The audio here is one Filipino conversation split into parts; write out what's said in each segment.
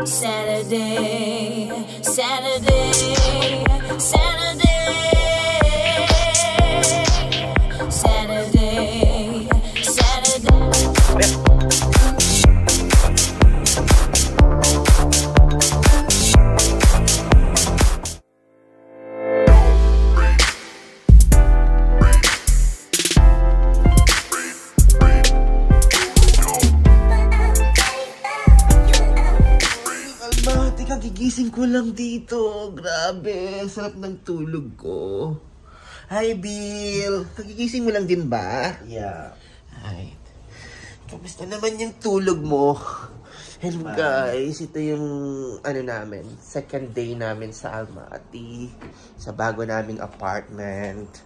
Saturday, Saturday, Saturday, Saturday, Saturday. Gigising ko lang dito. Grabe, sarap ng tulog ko. Hi, Bill. Kagigising mo lang din ba? Yeah. Ay. Kamusta naman yung tulog mo? Hello guys, ito yung namin, second day namin sa Almaty, sa bago naming apartment.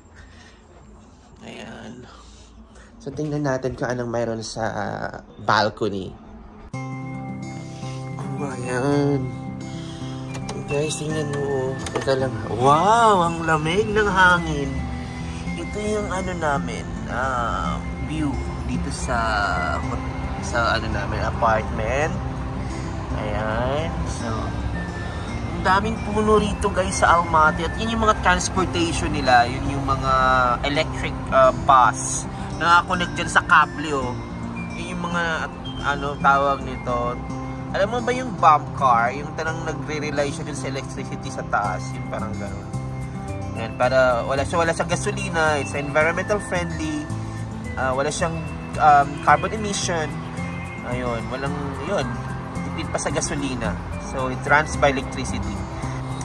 Ayan. So tingnan natin kung anong mayroon sa balcony. Oh, ayan. Guys, tingnan mo. Ito lang. Wow! Ang lamig ng hangin. Ito yung namin, view dito sa namin, apartment. Ayan. So, ang daming puno rito guys sa Almaty. At yun yung mga transportation nila. Yun yung mga electric bus. Nakakonect dyan sa kable, oh. Yun yung mga, tawag nito. Alam mo ba yung bump car? Yung tanang nagre-rely siya dun sa electricity sa taas. Yung parang gano'n. Yan, para wala siyang gasolina. It's environmental friendly. Wala siyang carbon emission. Ayun, yun. Tipid pa sa gasolina. So, it runs by electricity.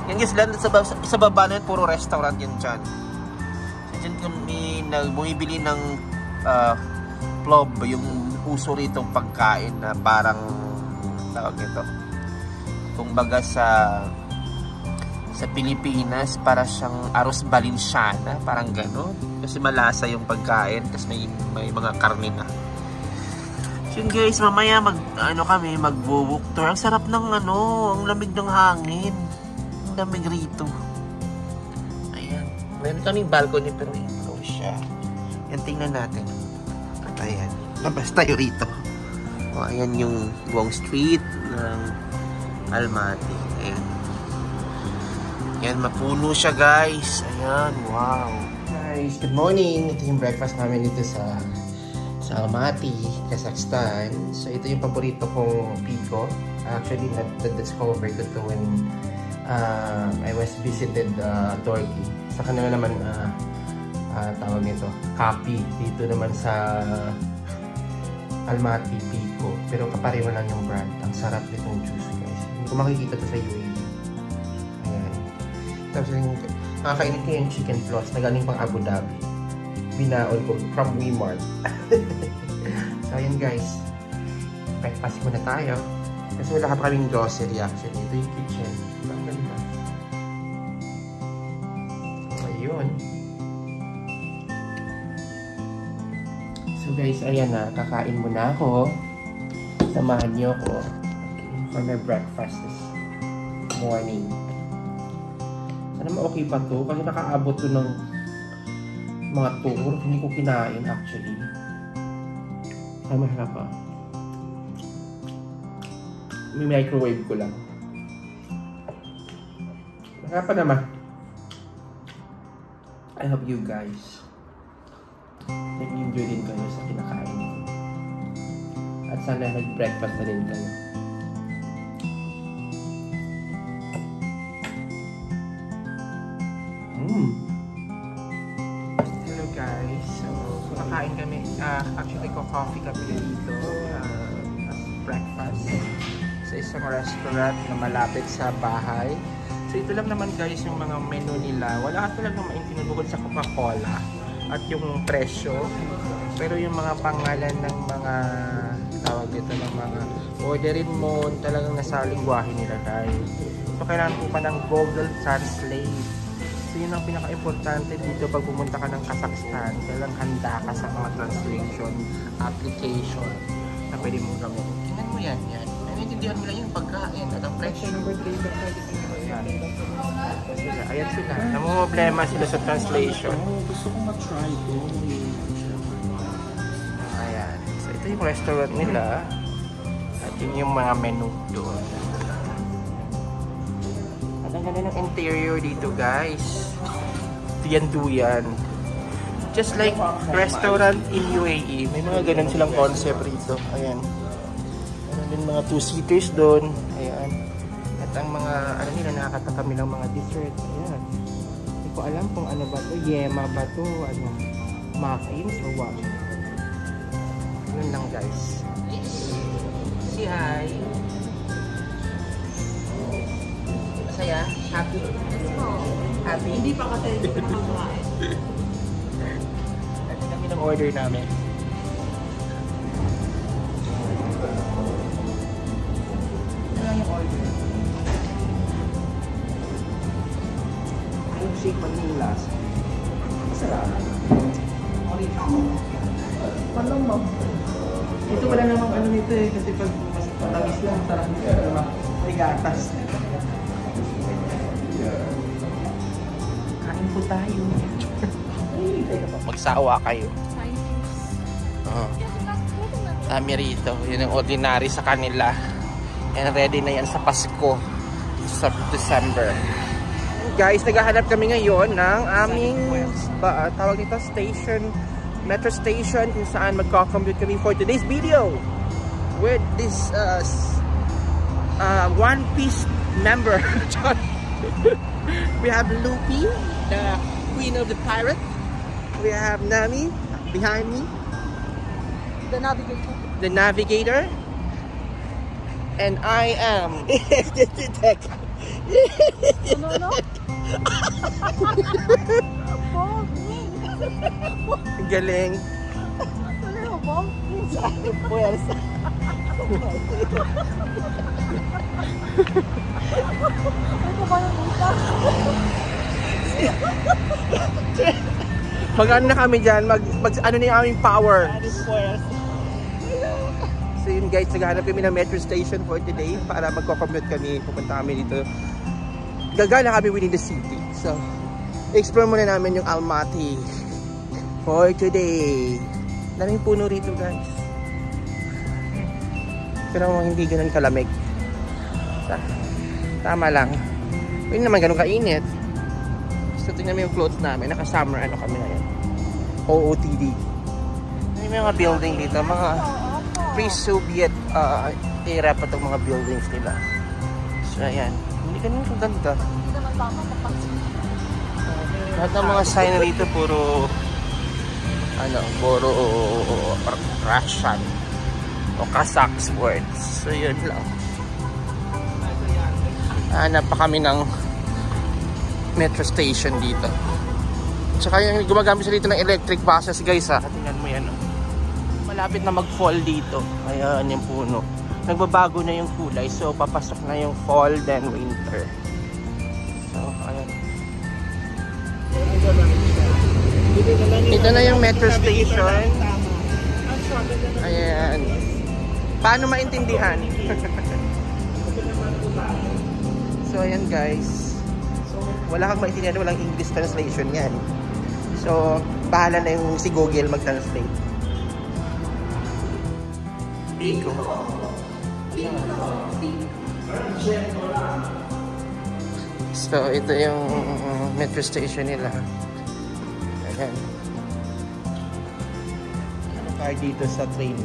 Yan guys, sa baba na yun, puro restaurant yan dyan. So, dyan kami bumibili ng plob, yung uso ritong pagkain na parang tawag ito. Kung baga sa Pilipinas, para siyang arroz Valenciana, parang gano'n. Kasi malasa yung pagkain, kasi may mga karne na. So yun guys, mamaya mag-walk tour. Ang sarap ng ang lamig ng hangin. Ang lamig rito. Ayan. Meron kaming balcony pero ito siya. Yan, tingnan natin. Ayan. Labas tayo rito. O, ayan yung buong street ng Almaty. Ayan. Ayan, mapuno siya guys. Ayan, wow. Guys, good morning. Ito yung breakfast namin dito sa Almaty, Kazakhstan. So, ito yung paborito kong pico. Actually, na-discover ko ito when I was visited Turkey. Sa kanila naman, tawag nito, copy. Dito naman sa Almaty Pico, pero kapareho lang yung brand. Ang sarap nitong juice guys. Kung makikita to sa UAE. Ayan. Tapos nakakainit ko yung chicken floss na galing pang Abu Dhabi. Binaon ko from Wemart. So ayan guys, breakfast muna tayo. Kasi wala ka pa kaming grocery actually. Ito yung kitchen. Ang ganda. So ayun. So guys, ayan na, kakain muna ako. Samahan niyo ako for my breakfast this morning. Sana ma-okay pa to, kasi nakaabot to ng mga tour. Hindi ko kinain actually. Sana masarap pa. May microwave ko lang. Masarap pa naman. I hope you guys nag-enjoy din kayo sa kinakain ko. At sana nag-breakfast na din kayo. Hello guys. So, kumakain kami. Actually, coffee kami dito as breakfast sa isang restaurant na malapit sa bahay. So, ito lang naman guys yung mga menu nila. Wala ka talagang maintindihan bukod sa Coca-Cola at yung presyo, pero yung mga pangalan ng mga tawag dito ng mga orderin mo talagang nasa lingwahe nila guys. So kailangan po pa ng Google Translate. So yun ang pinaka-importante dito pag pumunta ka ng Kazakhstan. Kailangan handa ka sa mga translation application na pwede mong gamitin. Tingnan mo yan. Naiintindihan mo lang yung pagkain at ang presyo. Ayan sila. Namumblema sila sa translation. Gusto ko ma-try ito. Ayan. So ito yung restaurant nila. At yun yung mga menu doon. ganda ng interior dito, guys. Duyan. Just like restaurant in UAE. May mga ganun silang concept rito. Ayan. Meron din mga 2-seaters doon. Ayan. At ang mga, ano nila, nakakata kami ng mga dessert. Ayan. Hindi ko alam kung ano ba to. Yema ba to? Ano? Muffins or what? Yun lang, guys. Say hi. Masaya? Happy? Happy? Hindi pa kasi hindi pa nakakain. Ito kami ng order namin. Ito lang yung order. Milkshake vanilla. Masarap. Paano mo? Ito wala namang ano nito eh. Kasi pag mas matamis lang, sarap nito. May gatas. Kain po tayo. Magsawa kayo. Dami rito. Yun ang ordinary sa kanila. And ready na yan sa Pasko. Sa December. Guys, naghahanap kami ngayon ng aming tawag dito, station, metro station, kung saan magko-commute kami for today's video with this One Piece member. We have Luffy, the queen of the pirate. We have Nami behind me, the navigator, and I am the detective. No. Galing. Puwersa. Mag-ano na kami dyan, ano na yung aming power. So yun guys, naghahanap kami ng metro station for today para magko-commute kami, pupunta kami dito. Gagala kami within the city. So, explore muna namin yung Almaty for today. Daming puno rito guys. Pero hindi ganun kalamig. Tama lang. Hindi naman ganun kainit. So tingnan mo yung clothes namin. Naka-summer ano kami ngayon. OOTD. May mga building dito. Mga pre-Soviet era pa itong mga buildings nila. So ayan. Hindi ganun kaganda. Lahat ng mga sign rito puro Russian o Kazakh's words. So yun lang. Hanap pa kami ng metro station dito. Tsaka yung gumagamit sila dito ng electric buses guys ha. Tingnan mo yan oh. Malapit na mag-fall dito. Ayan yung puno. Nagbabago na yung kulay. So papasok na yung fall then winter. So ayan. Ito na yung metro station. Ayan. Paano maintindihan? So ayan guys. Wala kang maintindihan, walang English translation yan. So bahala na yung si Google mag-translate. Biko. So ito yung metro station nila. Ayan. Ano card dito sa train?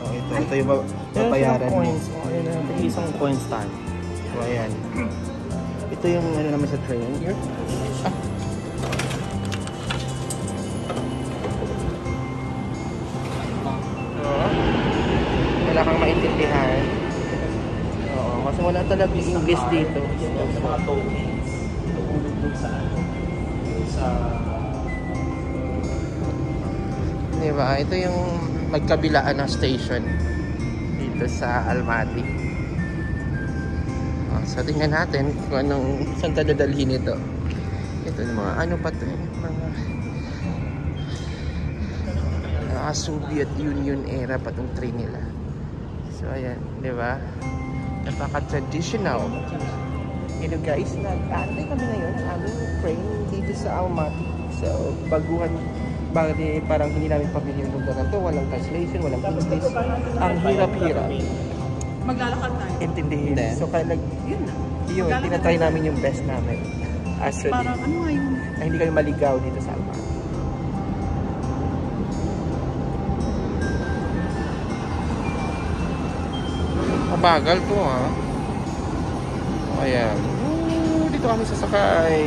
Oh, ito yung babayaran mo. Ito isang coins tayo. So ayan. Ito yung ano naman sa train. Wala kang maintindihan. Oo, kasi wala talaga English dito. Sa mga tokens. Diba? Ito yung magkabilaan ng station dito sa Almaty. So tingnan natin kung anong saan tayo dadalhin ito. Ito yung mga ano pa ito mga Soviet Union era pa itong train nila. So ayan, di ba? Napaka-traditional. You know guys, nag-aantay kami ngayon ng aming train dito sa Almaty. So baguhan, parang hindi namin pamilya yung lugar na ito. Walang translation, walang English. Ang hirap-hirap. Maglalakad tayo. intindihin. Then? So kaya Yun na. yun, tinatry namin yung best namin. Actually, Parang ano nga yung... na hindi kami maligaw dito sa Alma. Mabagal to ha. Ayan. Dito kami sasakay.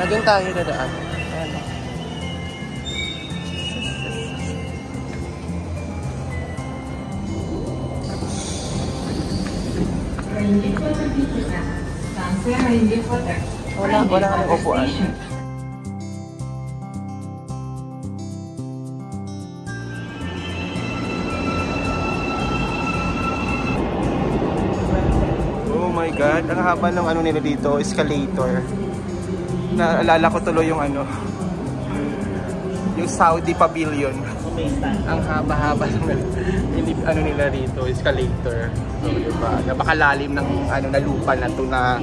Doon tayo dadaan. Ayan. Wala kang upuan. Oh my God, ang haba ng ano nila dito, escalator. Naalala ko tuloy yung ano, yung Saudi Pavilion. Ang haba-haba ng ano nila dito, escalator. So, diba? Napakalalim ng ano na lupa na to na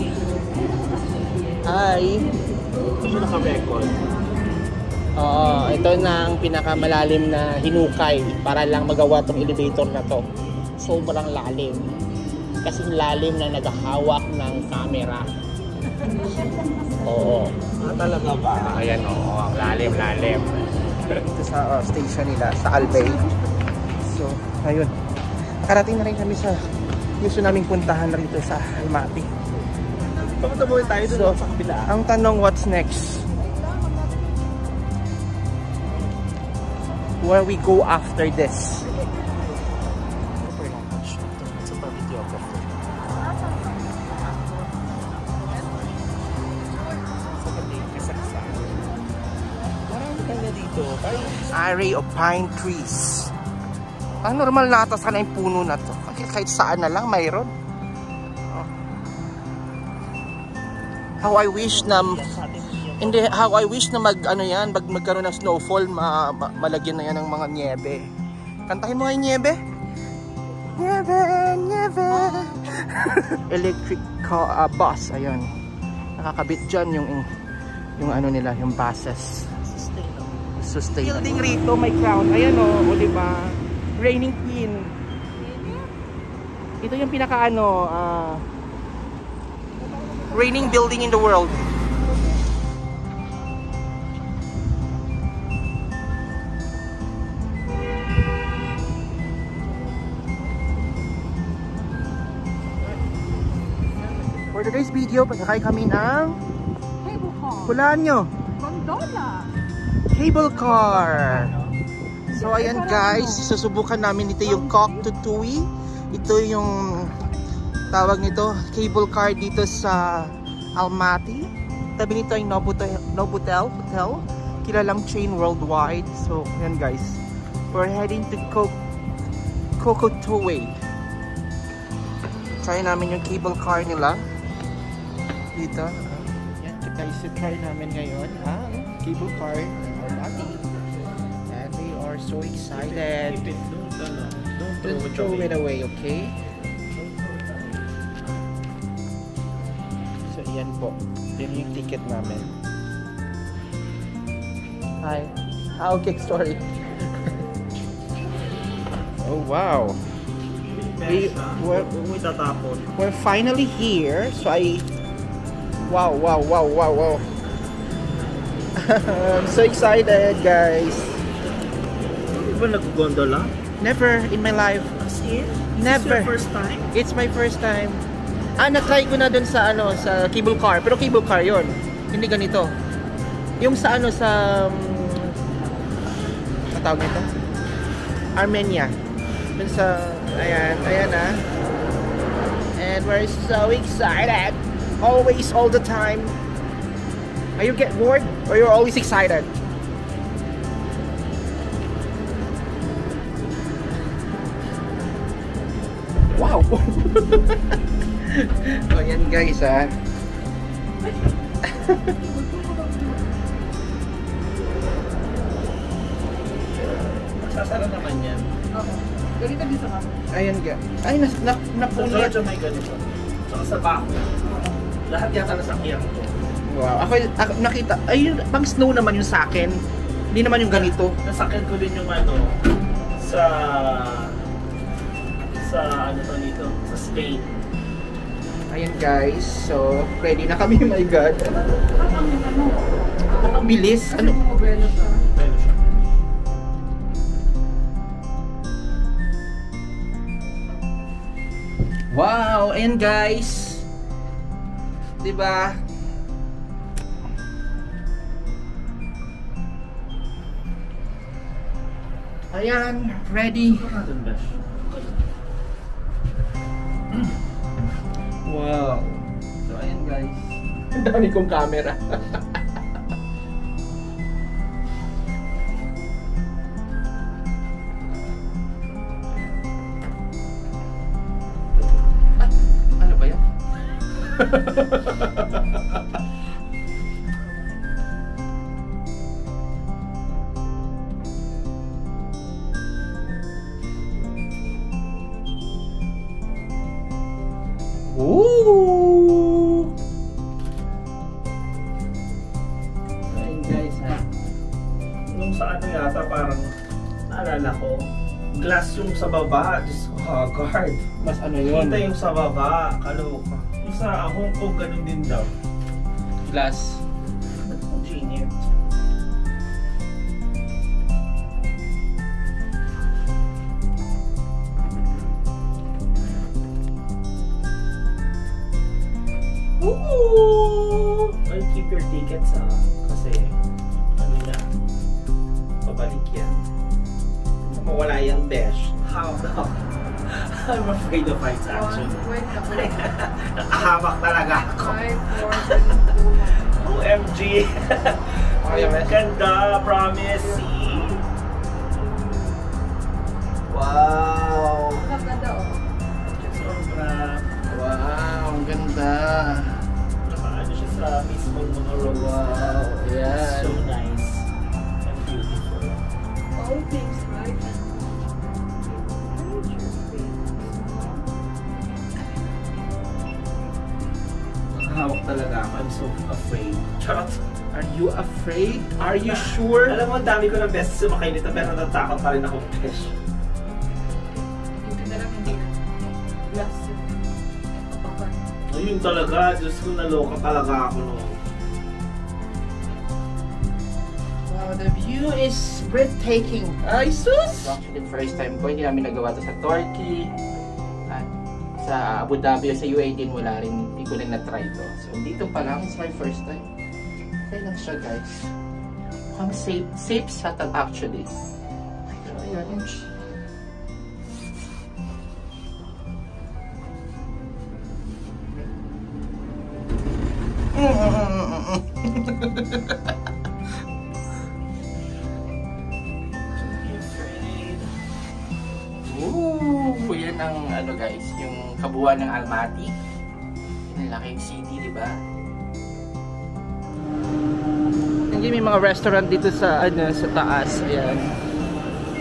hi. Ito naka-record. Oo, ito na ang pinakamalalim na hinukay para lang magawa tong elevator na to. Sobrang lalim. Kasing lalim na naghahawak ng camera. Oo. Talaga ba? Ayan, oo. Ang lalim. Dito sa station nila, sa Albay. So, ayun. Nakarating na rin kami sa gusto naming puntahan na rito sa Almaty. Papunta mo tayo doon sa kabila. Ang tanong, what's next? Where we go after this? Array of pine trees. Ang normal na ata sana yung puno na to. Kahit saan na lang mayroon. Oh. How I wish na mag ano yan, magkaroon ng snowfall, malagyan na yan ng mga niebe. Kantahin mo nga yung niebe. Niebe. Electric bus, ayun. Nakakabit dyan yung ano nila, yung buses. Sustainable. Building rito, may crown. Ayan o, diba? Reigning Queen. Ito yung pinaka reigning building in the world. For today's video, pasakay kami ng Cable car. hulaan nyo. Gondola. Cable car. So ayan guys, susubukan namin ito yung Cock-to-Tui. Ito yung tawag nito, cable car dito sa Almaty. Tabi nito ay Novotel Hotel, kilalang chain worldwide. So ayan guys, we're heading to Cock-to-Tui. Try namin yung cable car nila dito. Yan guys, try namin ngayon ang cable car Almaty. And we are so excited. Don't throw it away, okay? So yan po, yun yung ticket namin. Hi. Okay, sorry. Oh wow. We're finally here. So wow. I'm so excited, guys. Di ba nag-gondola? Never in my life. Never. It's your first time? It's my first time. Na-try ko na dun sa sa cable car, pero cable car 'yon. Hindi ganito. Yung sa sa tawag nito? Armenia. Dun sa ayan And we're so excited. Always, all the time. Are you get bored or you're always excited? Wow. Oh, yan guys Sasara naman yan. Oo. Ganito din sa kama. Ayan ga. Ay, napunit. Sa may ganito. Saka sa back. Lahat yata nasakyan ko. Wow. Ako nakita. Ayun, pang snow naman yung sa akin. Hindi naman yung ganito. Nasakyan ko din yung ano sa ano to dito, sa Spain. Ayan guys, so ready na kami. My God. Ang bilis. Ano? Pero siya. Wow, ayan guys. 'Di ba? Ayan, ready. Wow. So ayan guys. Ang dami kong camera. Ano ba yan? Ooh! Ayun guys ha. Nung sa ano yata parang naalala ko, glass yung sa baba, just guard. Mas ano yun? Kita yung sa baba, kaloka. Yung sa Hong Kong ganun din daw. Glass. Genius. Ooh! Well, keep your tickets ha, kasi ano na, pabalik yan. Mawala yung besh. How no? I'm afraid of heights actually. Wait, Nakahamak talaga ako. 5, 4, 3, 2, 1. OMG! Okay, Ang ganda, promise. See? Wow! Ang ganda oh. Sobra. Wow, ang ganda. Nakaano siya sa mismong mga roads. Wow, ayan. So nice and beautiful. All things right. Nakahawak talaga ako. I'm so afraid. Charot. Are you afraid? Are you sure? Alam mo, ang dami ko ng beses sumakay nito pero natatakot pa rin ako, Besh. Hindi na lang hindi. Glass. Kapakan. Ayun talaga. Diyos ko, naloka talaga ako noon. Wow, the view is breathtaking. Ay, sus! Actually, first time ko. Hindi namin nagawa to sa Turkey. At sa Abu Dhabi o sa UAE din wala rin. Hindi ko lang na-try to. So, dito pa lang. It's my first time. Okay lang siya, guys. Mukhang safe setup actually. So, ayan. Ooh, yan ang ano guys, yung kabuuan ng Almaty. Ang laking city, di ba? May mga restaurant dito sa ano sa taas, ayan.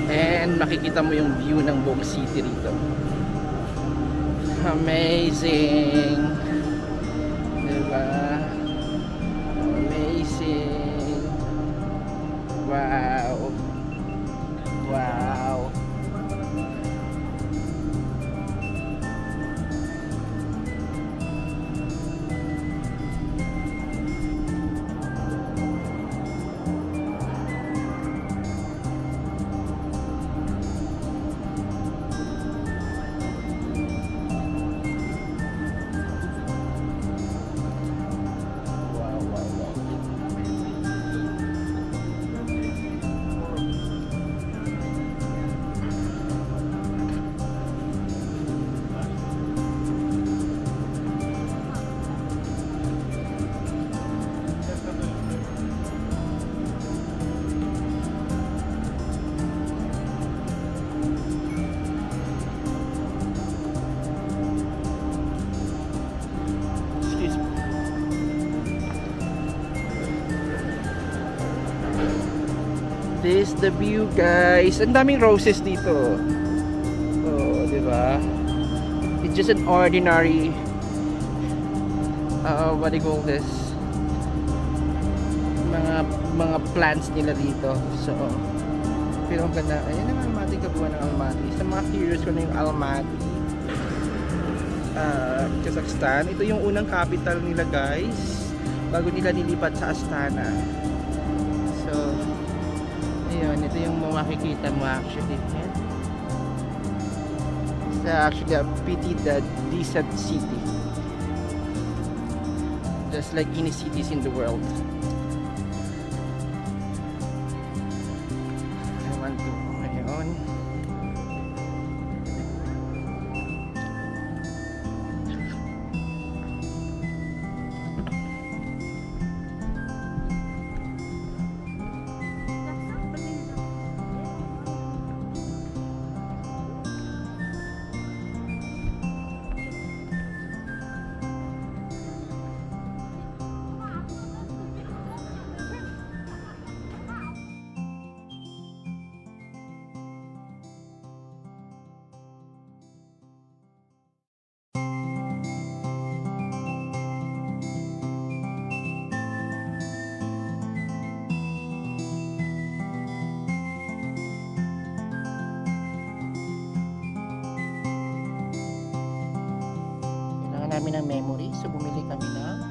And makikita mo yung view ng buong city rito. Amazing. Diba? Amazing. Wow. Wow. This the view, guys. Ang daming roses dito. Oh, di ba? It's just an ordinary what do you call this? Mga mga plants nila dito. So, pero ang ganda. Ayan ang Almaty, kabuuan ng Almaty. Sa mga curious ko na yung Almaty, Kazakhstan. Ito yung unang capital nila guys, bago nila nilipat sa Astana. So, ayun, ito yung makikita mo actually. It's actually a pretty decent city. Just like any cities in the world. I want to, ayun. Namin ng memory, so bumili kami ng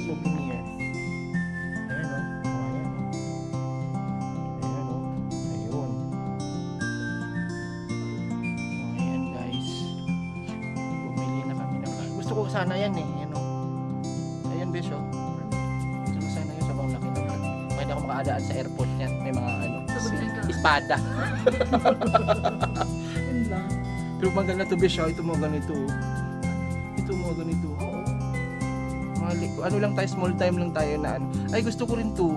souvenir. Ayan o, ayan o, ayun. Ayan guys, bumili na kami ng, gusto ko sana yan eh, ayan o, ayan besyo, gusto ko sana yun sa mga laki naman. Pwede ako makaadaan sa airport yan, may mga ano, espada. Pero maganda to besyo, ito mo ganito. Ito mo ganito. Oo. Ano lang tayo, small time lang tayo na ano. Ay, gusto ko rin to.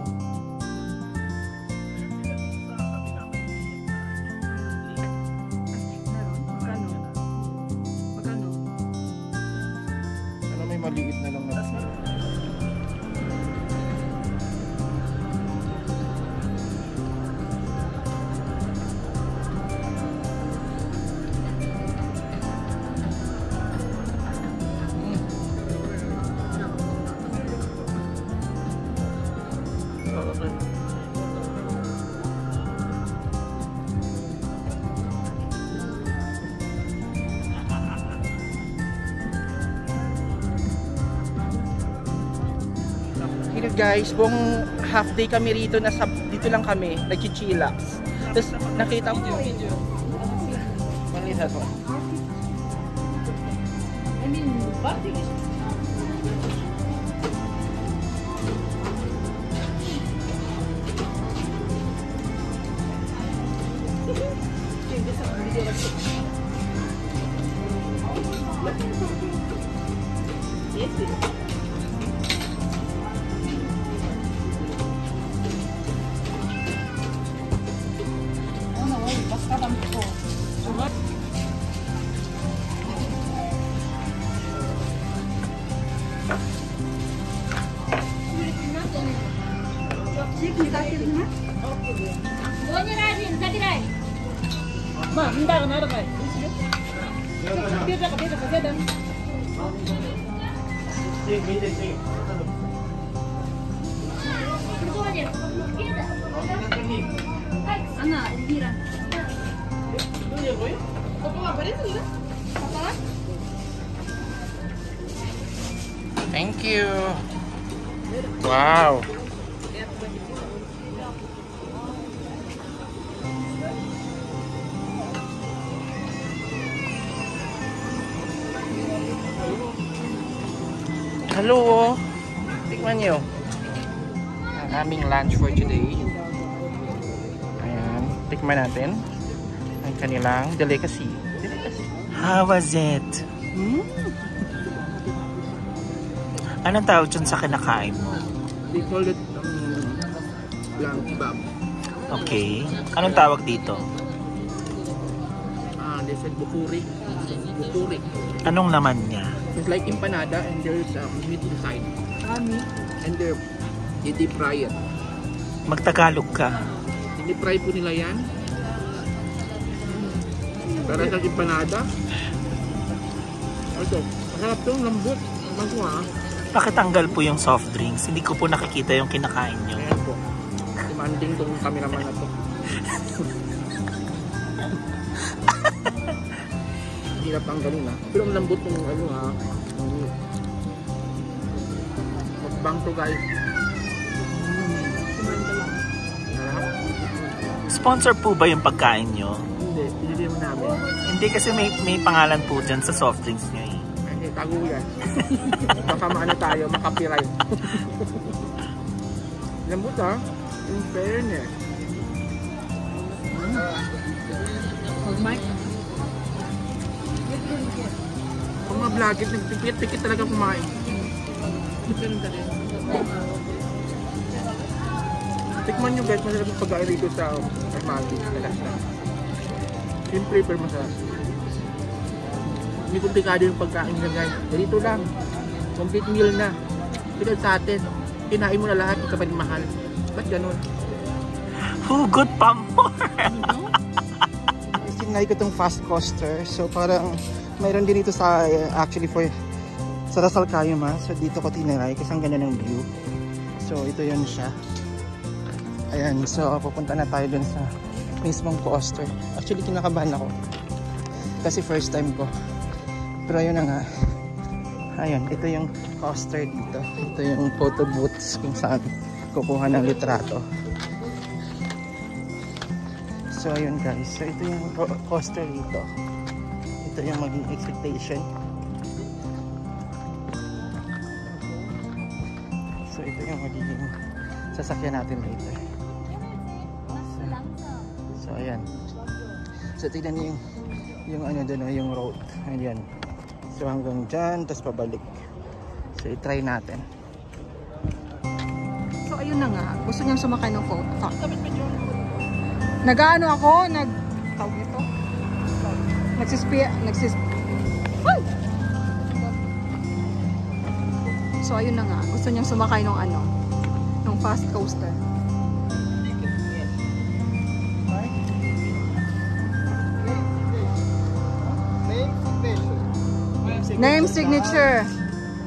Magkano? Ano, may maliit na lang na. Guys, buong half day kami rito, dito lang kami, nagchichillax. Tapos nakita mo yung video. Malisa to. I mean, bakit? Ma, hindi ka narakay. Beda ka, beda. Ana, Elvira. Thank you. Wow. Hello. Tikman nyo ang aming lunch for today. Ayan, tikman natin ang kanilang delicacy. How was it? Anong tawag dyan sa kinakain mo? They call it lamb kebab. Okay. Anong tawag dito? They said bukuri. Bukuri. Anong laman niya? It's like empanada and there's meat inside. Meat? And they deep fry it. Magtagalog ka. Deep fry po nila yan. Para sa empanada. Ito, masarap itong lambot. Maswa. Pakitanggal po yung soft drinks. Hindi ko po nakikita yung kinakain nyo. Ayan po. Demanding tong cameraman na to. Hirap tanggalin ha. Pero ang lambot ng ano ha. Mukbang to guys. Sponsor po ba yung pagkain nyo? Hindi, pinili mo namin. Hindi kasi may pangalan po dyan sa soft drinks nyo eh. Hindi, tago yan. Baka maano tayo, makapiright. Lambot ha. In fairness. Mike. Kung mga vlogger, nagpipit-pikit talaga kumain. Tikman nyo guys, masarap yung pagkain dito sa Armati. Simple pero masarap. Hindi komplikado yung pagkain nila guys. Dito lang. Complete meal na. Pero sa atin, kinain mo na lahat, ikaw pa rin mahal. Ba't ganun? Hugot pa mo! Sinay ko itong fast coaster. So parang mayroon din dito sa actually for sa Lasal Kayuma. So dito ko tinry kasi ang ganda ng view. So ito yun siya. Ayan, so pupunta na tayo dun sa mismong coaster. Actually kinakabahan ako kasi first time ko. Pero ayun na nga. Ayun, ito yung coaster dito. Ito yung photo booths kung saan kukuha ng litrato. So ayun guys, so ito yung coaster dito. Ito yung maging expectation. So ito yung magiging sasakyan natin later. So ayan. So tignan niyo yung ano doon, yung road. Ayan. So hanggang dyan, tapos pabalik. So i-try natin. So ayun na nga, gusto niyang sumakay ng phone. Nag-ano ako, tawag ito. Ay! So ayun na nga, gusto niyang sumakay ng ano, ng fast coaster. Name signature.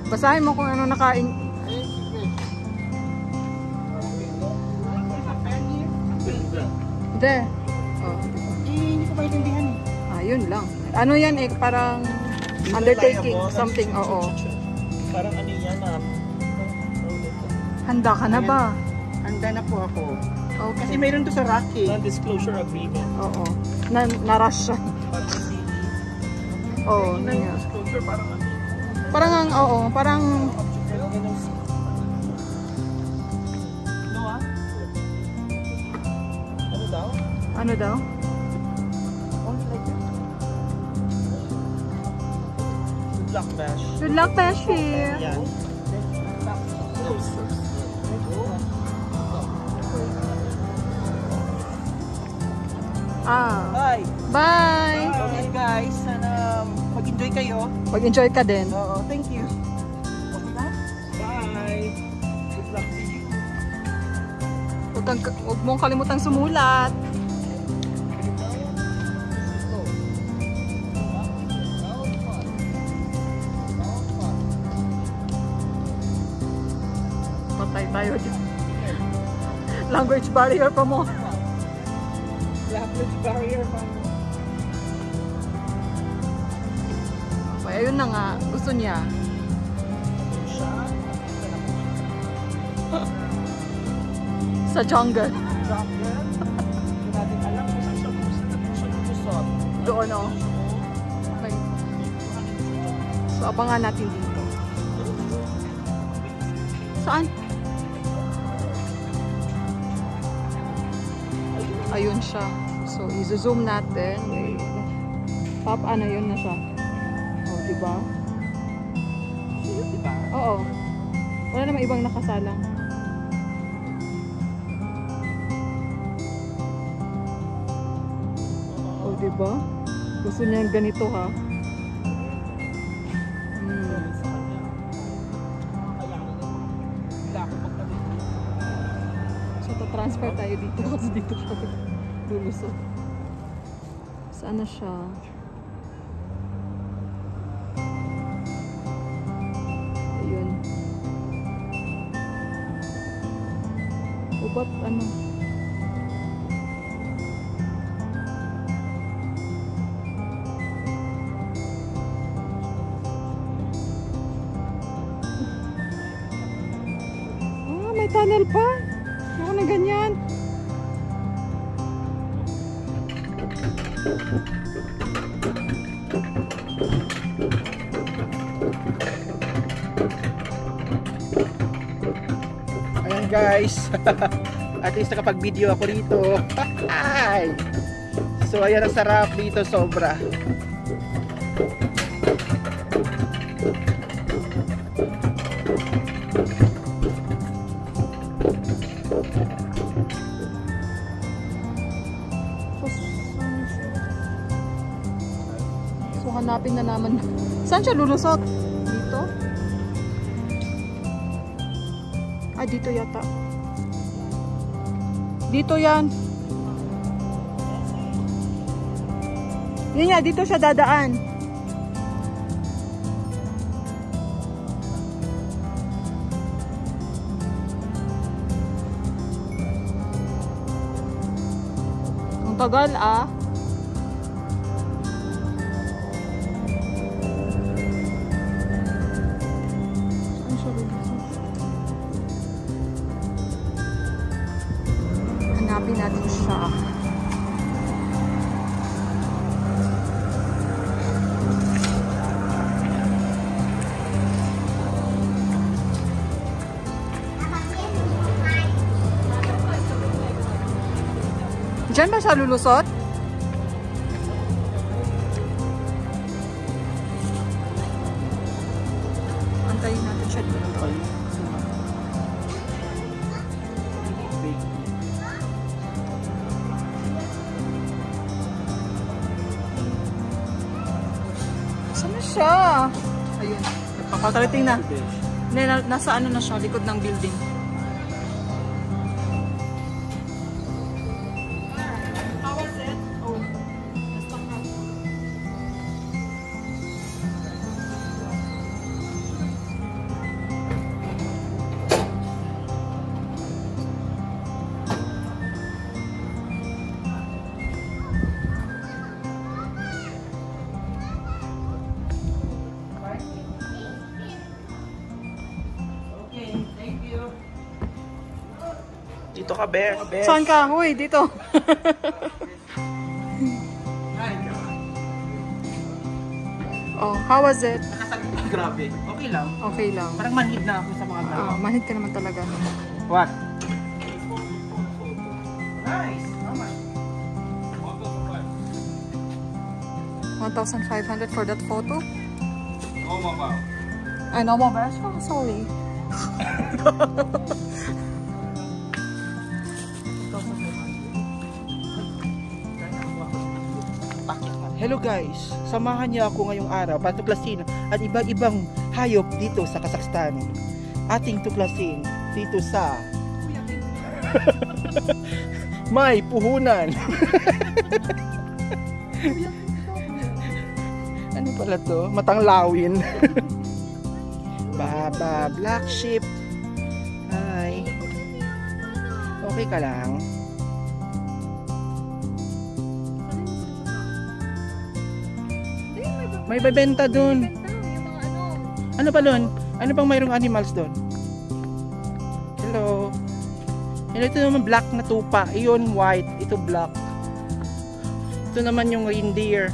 Basahin mo kung ano nakain. There. Oh. Hindi ko maintindihan eh. Yun lang. Ano yan eh, parang undertaking, something, oo. Parang ano yan Handa ka na ba? Handa na po ako. Kasi Okay. mayroon to sa Rocky. non-disclosure agreement. Oo. Na-rush siya. Oo. Yeah. Non-disclosure parang ano. Parang ang, oo, parang, ano daw? Good luck, Bash. Good luck, Beshi. Yan. Bye! Bye! Okay guys, sana mag-enjoy kayo. Mag-enjoy ka din. Oo, thank you. Bye! Good luck to you. Huwag mong kalimutang sumulat. Patay tayo dyan. Language barrier pa mo. Language barrier pa. Okay, ayun na nga. Gusto niya. Sa jungle. Doon o. Okay. So, abangan natin dito. Saan? Ayun siya. So, i-zoom natin. Wait. Pop, ano yun na siya. O, diba? Diba? Oo. Wala namang ibang nakasalang. O, diba? Gusto niya ganito, ha? So, transfer tayo dito kasi dito siya lulusot. Saan na siya? Ayun. Gubat, ano? Ah, may tunnel pa. Ako na ganyan. Ayan guys. At least nakapag-video ako rito. Ay! So ayan, ang sarap dito, sobra. So hanapin na naman. Saan siya lulusot? Dito? Ah, dito yata. Dito yan. Yun nga, dito siya dadaan. Ang tagal ah. Saan siya lulusot? Hanapin natin siya. Diyan ba siya lulusot? Antayin natin siya dito. Saan na siya? Ayun. Nagpapakarating na. Nasa ano na siya, likod ng building. Dito ka, Bear. Saan ka? Uy, dito. Oh, how was it? Grabe. Okay lang. Okay lang. Parang manhid na ako sa mga tao. Ah, mahit ka naman talaga. What? Nice. How much? 1,500 for that photo? No mobile. Ay, no mobile? Oh, sorry. Hello guys, samahan niyo ako ngayong araw para tuklasin at ibang-ibang hayop dito sa Kazakhstan. Ating tuklasin dito sa may puhunan. Ano pala to? Matanglawin. Baba, black sheep. Hi. Okay ka lang? May bebenta dun. Ano pa dun? Ano pang mayroong animals dun? Hello. Ito naman black na tupa. Iyon white. Ito black. Ito naman yung reindeer.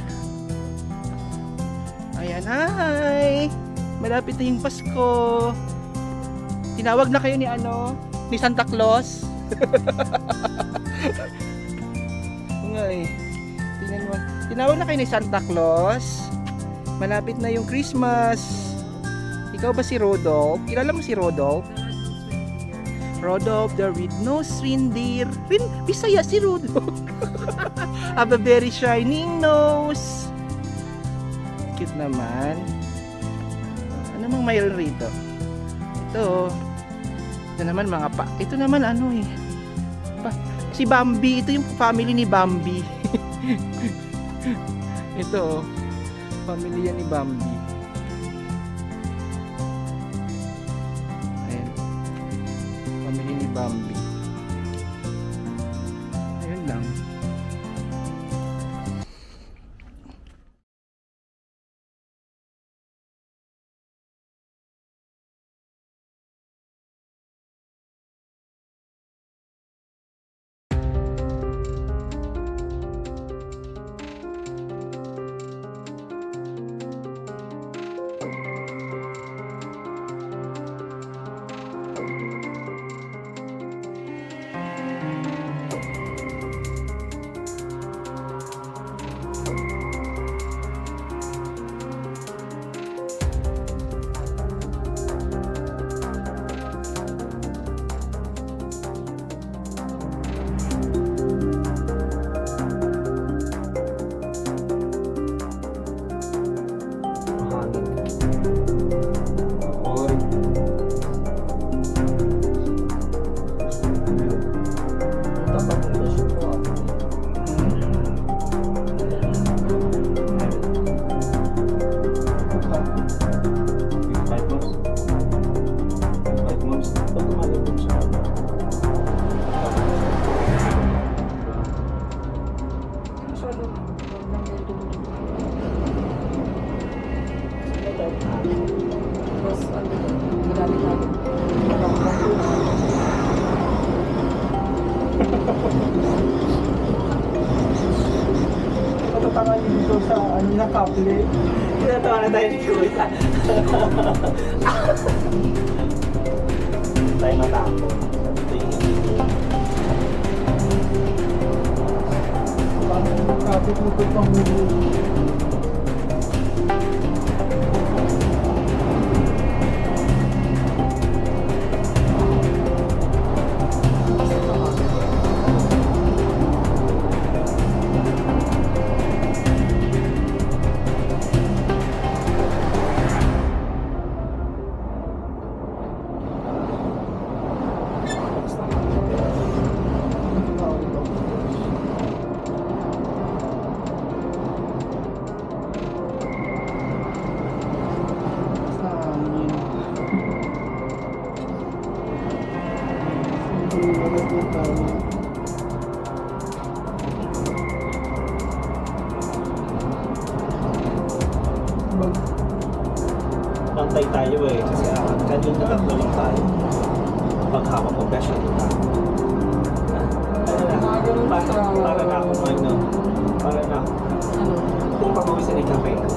Ayan. Hi! Malapit na yung Pasko. Tinawag na kayo ni ano? Ni Santa Claus? Ngay. Tingnan mo. Tinawag na kayo ni Santa Claus. Malapit na yung Christmas. Ikaw ba si Rodolph? Kilala mo si Rodolph? Rodolph the red-nosed reindeer. Bisaya si Rodolph. Have a very shining nose. Cute naman. Ano mang mayroon rito? Ito. Ito naman mga pa. Ito naman ano eh. Si Bambi. Ito yung family ni Bambi. Ito. Pamilya ni Bambi. Ayan. Pamilya ni Bambi. tanga dito sa ano na kaple. Tinatawa na tayo ni Kuya. Tayo matako. Parang kapit mo ito pang mulo. Pantay tayo eh, kasi kanina tatlo lang tayo. Paghapon ko, besyo kita. Para na ako ano. Para na ako. Kung papawisan ni kape na.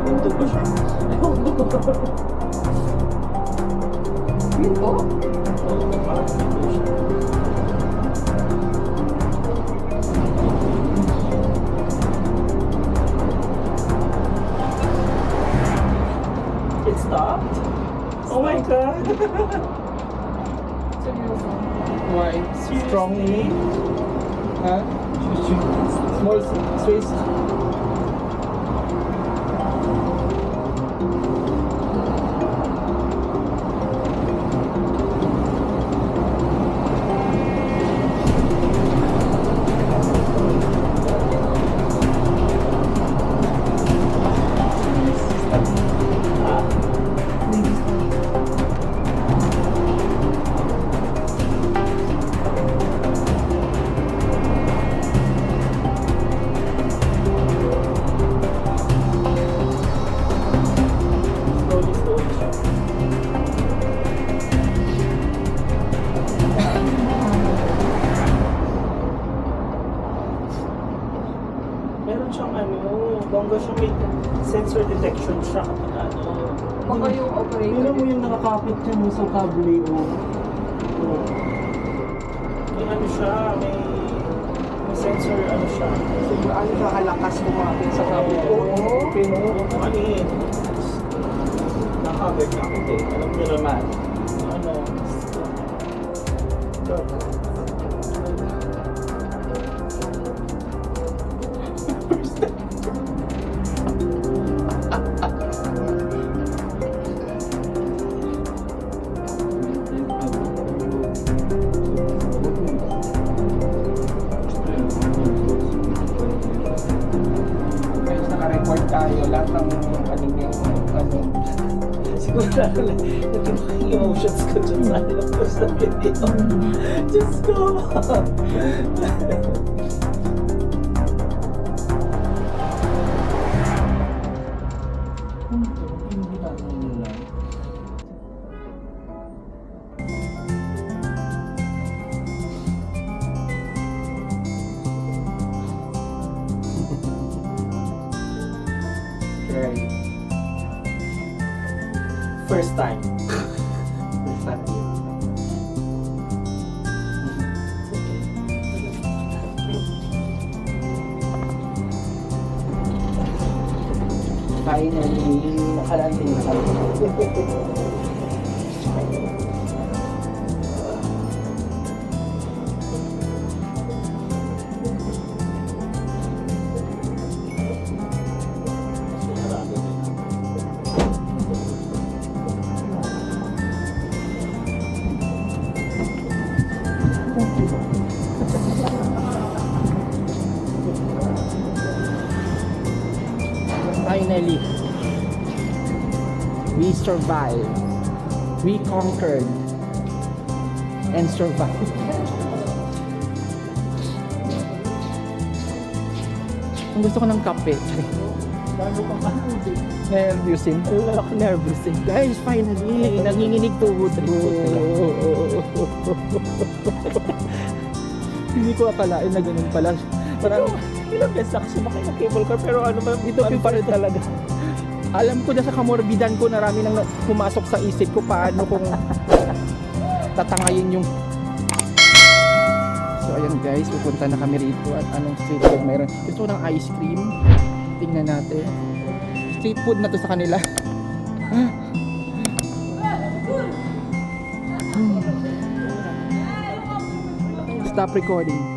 Pinto ba siya? Pinto? Oo, parang pinto siya. It stopped? Oh my god! Why? Strongly? Huh? Small space. Meron siyang ano, bongga siya, may sensor detection siya kapag ano. Baka yung operator. Tingnan mo yung nakakapit siya mo sa kable o. May ano siya, may sensor ano siya. So, ano siya kalakas kumapit sa kable? Oo. Pero, Ano yun? Nakacover na ako eh. Alam niyo naman. Ano? guys, naka-record tayo. Lahat ng ano niya, ano. Siguro lang, yung emotions ko dyan sa post na video. Diyos ko! Okay. First time. First time. Finally, nakalanding na kami. Finally, we survived. We conquered and survived. Ang gusto ko ng kape. Nervousin. Nervousin. Guys, finally, nanginginig tuhod. Hindi ko akalain na ganun pala. Parang Ilang beses ako sumakay ng cable car pero ano man ito pa rin talaga. Alam ko na sa kamorbidan ko, narami nang pumasok sa isip ko paano kung tatangayin yung... So ayan guys, pupunta na kami rito at anong street food mayroon. Gusto ko ng ice cream. Tingnan natin. Street food na to sa kanila. Stop recording.